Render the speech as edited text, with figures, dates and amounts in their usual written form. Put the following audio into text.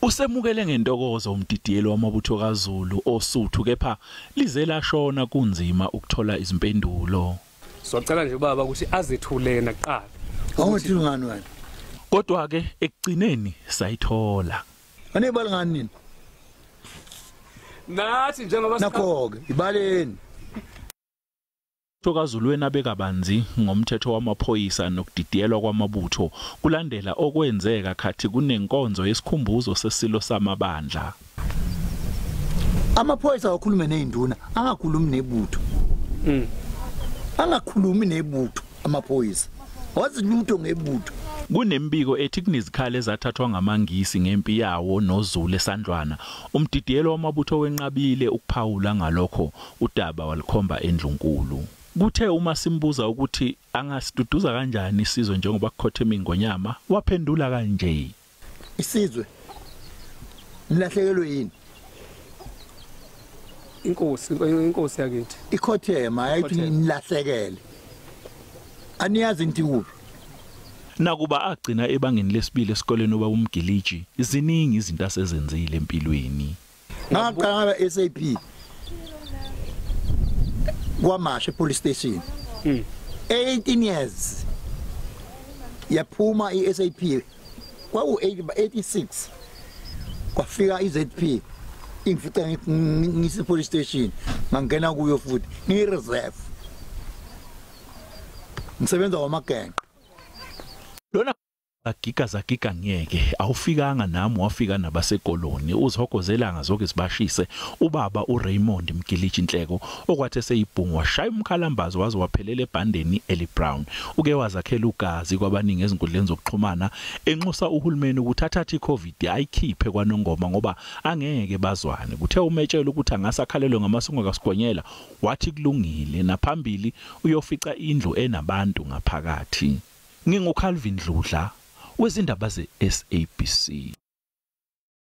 Usemukele ngentokozo umdidiyeli wamabutho kaZulu osuthu kepha lize lashona kunzima ukuthola izimpendulo. Socela nje ubaba ukuthi azethule naqala. Awuthi ngani wena? Kodwa ke ekugcineni sayithola. Anebali ngani nini? Nathi njengoba nakho ke ibaleni. KwaZulu abekabanzi ngomthetho wamaphoyisa nokudidiyelwa kwamabutho kulandela okwenzeka khathi kunenkonzo yesikhumbuzo sesilo samabandla. Amaphoyisa akhuluma nezinduna angakhulumi nebutho. Angakhulumi nebutho amaphoyisa. Wazi lutho ngebutho. Kunembiko ethi kunizikhali ezathathwa ngamangisi ngempi yawo noZulu esandlwana. Umdidiyeli wamabutho wenqabile ukuphawula ngalokho udaba walikhomba endlunkulu. Kuthe uma simbuza ukuthi angasiduduza kanjani isizwe njengoba kukhothe kweNgonyama waphendula kanje. Isizwe nilahlekelwe yini? Inkosi yakithi. Ikhothema ayithi nilahlekele. Aniyazi inti kuphi? Nakuba agcina ebangeni lesibili esikoleni ubaba uMgiliji, iziningi izinto asezenzile empilweni. Ngaqala SAP. Kwamashe police station. 18 years. Yaphuma iSAP. Kwaku 86. Kwafika iZP. Ingifika ngisi police station. Ngangena kuyo futhi. Ni reserve. Ngisebenza wamagenga. Lona agiga ngeke awufikanga nami wafika nabasekoloni uZihogo zelanga zoke zibashise ubaba uRaymond uMgiliji Nhleko okwathi seyibhungu washaya umkhalambazo waze waphelela ebhandeni eliBrown uke wazakhele ugazi kwabaningi ezinkundleni zokuxhumana enxusa uhulumeni ukuthi athathe iCovid ayikhiphe kwanongoma ngoba angeke bazwane kuthe umetshela ukuthi angasakhalelwe ngamasongo kaSigonyela wathi kulungile naphambili uyofica indlu enabantu ngaphakathi. Nang'uZihogo wezindaba ze SABC.